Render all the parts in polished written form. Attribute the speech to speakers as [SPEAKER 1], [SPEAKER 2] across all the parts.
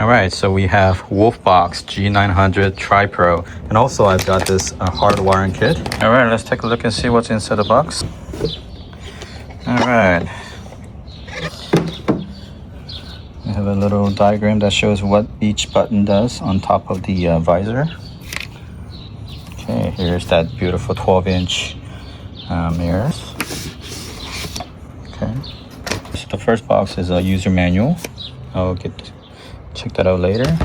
[SPEAKER 1] All right, so we have WOLFBOX G900 Tri-Pro, and also I've got this hard wiring kit. All right, let's take a look and see what's inside the box. All right, we have a little diagram that shows what each button does on top of the visor. Okay, here's that beautiful 12-inch mirrors. Okay, so the first box is a user manual. I'll check that out later.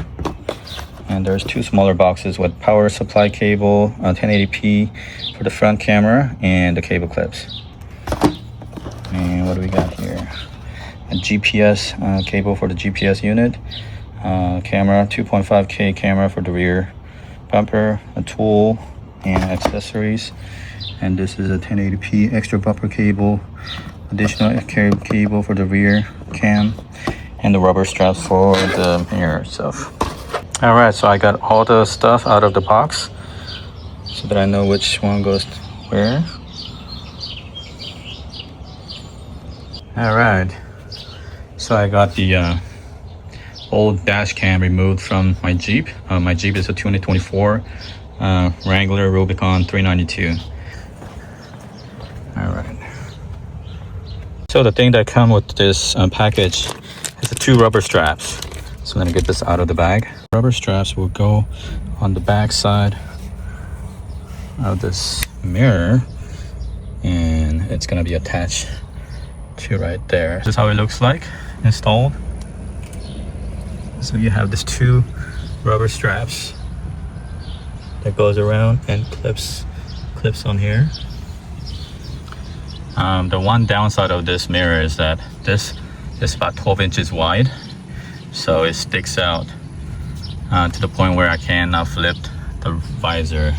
[SPEAKER 1] And there's two smaller boxes with power supply cable, 1080p for the front camera, and the cable clips. And what do we got here? A GPS cable for the GPS unit, camera, 2.5K camera for the rear bumper, a tool and accessories. And this is a 1080p extra bumper cable, additional cable for the rear cam, and the rubber straps for the mirror itself. All right, so I got all the stuff out of the box so that I know which one goes where. All right, so I got the old dash cam removed from my Jeep. My Jeep is a 2024 Wrangler Rubicon 392. All right, so the thing that comes with this package is the two rubber straps. So I'm gonna get this out of the bag. Rubber straps will go on the back side of this mirror, and it's gonna be attached to right there. This is how it looks like installed. So you have these two rubber straps that goes around and clips on here. The one downside of this mirror is that this is about 12 inches wide, so it sticks out to the point where I can now flip the visor.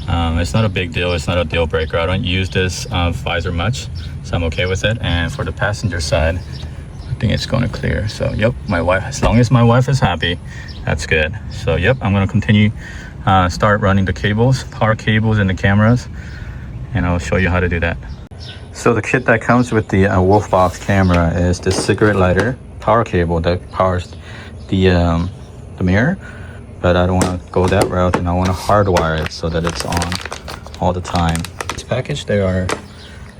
[SPEAKER 1] It's not a big deal, it's not a deal breaker. I don't use this visor much, so I'm okay with it. And for the passenger side, I think it's going to clear. So yep, my wife, as long as my wife is happy, that's good. So yep, I'm going to continue start running the cables, power cables, and the cameras, and I'll show you how to do that. So the kit that comes with the WOLFBOX camera is this cigarette lighter power cable that powers the mirror, but I don't want to go that route, and I want to hardwire it so that it's on all the time. This package, there are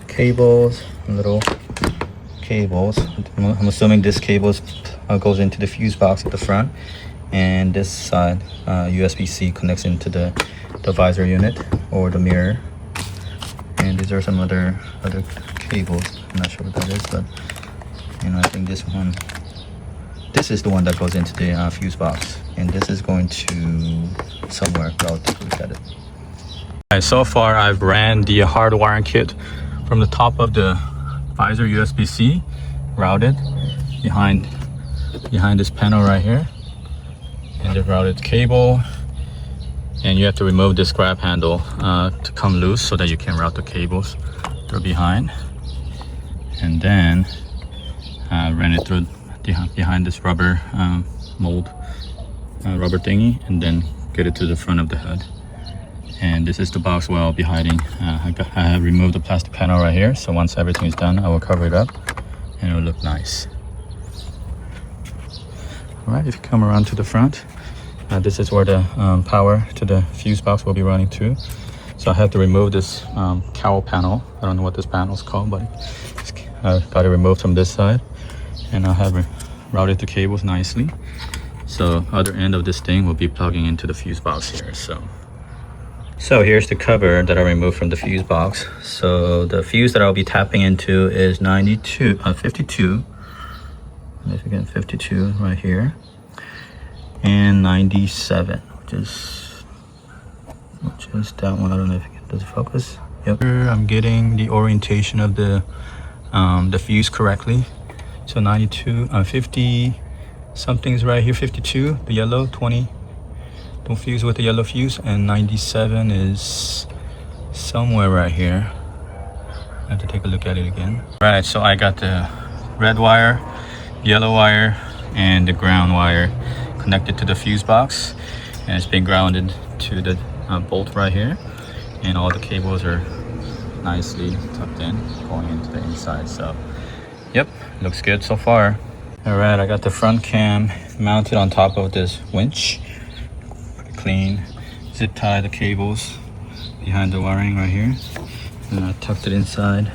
[SPEAKER 1] cables, little cables. I'm assuming this cable goes into the fuse box at the front, and this side USB-C connects into the visor unit or the mirror. And these are some other cables. I'm not sure what that is, but you know, I think this is the one that goes into the fuse box, and this is going to somewhere. I'll take a look at it. Right, so far I've ran the hard wiring kit from the top of the visor USB-C, routed behind this panel right here, and the routed cable. And you have to remove this grab handle to come loose so that you can route the cables through behind. And then run it through behind this rubber mold, rubber thingy, and then get it to the front of the hood. And this is the box where I'll be hiding. I have removed the plastic panel right here, so once everything is done, I will cover it up and it will look nice. All right, if you come around to the front, this is where the power to the fuse box will be running to. So I have to remove this cowl panel. I don't know what this panel is called, but I got it removed from this side, and I have routed the cables nicely. So other end of this thing will be plugging into the fuse box here. So here's the cover that I removed from the fuse box. So the fuse that I'll be tapping into is 52. If again, 52 right here. And 97, which is that one. I don't know if it does focus. Yep, I'm getting the orientation of the fuse correctly. So 92, 50 something's right here. 52, the yellow, 20, don't fuse with the yellow fuse, and 97 is somewhere right here. I have to take a look at it again. Right, so I got the red wire, yellow wire, and the ground wire connected to the fuse box, and it's been grounded to the bolt right here, and all the cables are nicely tucked in going into the inside. So yep, looks good so far. All right, I got the front cam mounted on top of this winch. Pretty clean. Zip tie the cables behind the wiring right here. And I tucked it inside.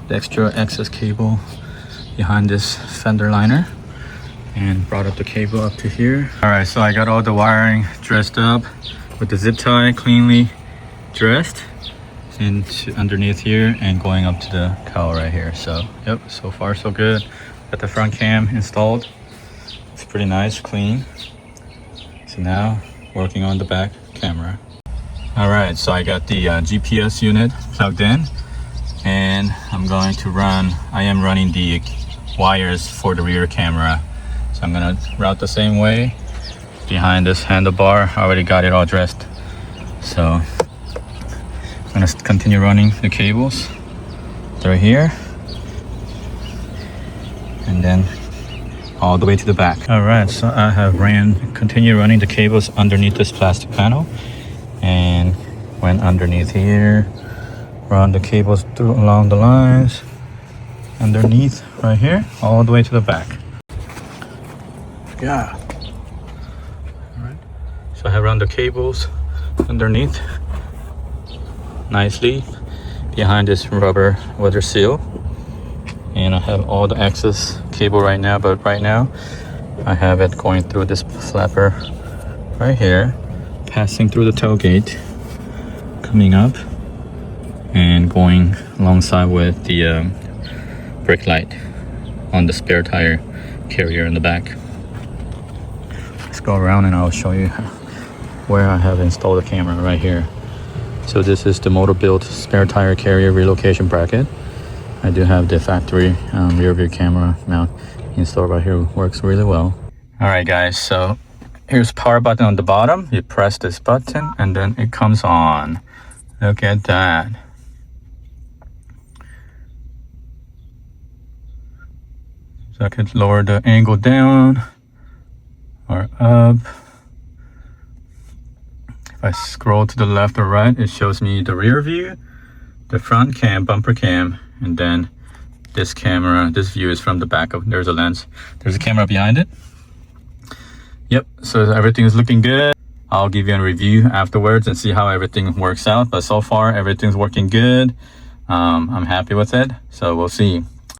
[SPEAKER 1] The extra access cable behind this fender liner. And brought up the cable up to here. All right, so I got all the wiring dressed up with the zip tie cleanly dressed into underneath here and going up to the cowl right here. So yep, so far so good. Got the front cam installed. It's pretty nice, clean. So now working on the back camera. All right, so I got the GPS unit plugged in, and I am running the wires for the rear camera. So I'm gonna route the same way behind this handlebar. I already got it all dressed. So I'm gonna continue running the cables through here and then all the way to the back. All right, so I have continue running the cables underneath this plastic panel, and went underneath here, run the cables through along the lines underneath right here, all the way to the back. Yeah. All right. So I have run the cables underneath nicely behind this rubber weather seal, and I have all the access cable right now. But right now, I have it going through this flapper right here, passing through the tailgate, coming up, and going alongside with the brake light on the spare tire carrier in the back. Let's go around and I'll show you where I have installed the camera right here. So this is the motor built spare tire carrier relocation bracket. I do have the factory rear view camera mount installed right here. Works really well. All right guys, so here's power button on the bottom. You press this button and then it comes on. Look at that. So I could lower the angle down or up. If I scroll to the left or right, it shows me the rear view, the front cam, bumper cam, and then this camera. This view is from the back of, there's a lens. There's a camera behind it. Yep, so everything is looking good. I'll give you a review afterwards and see how everything works out. But so far, everything's working good. I'm happy with it. So we'll see.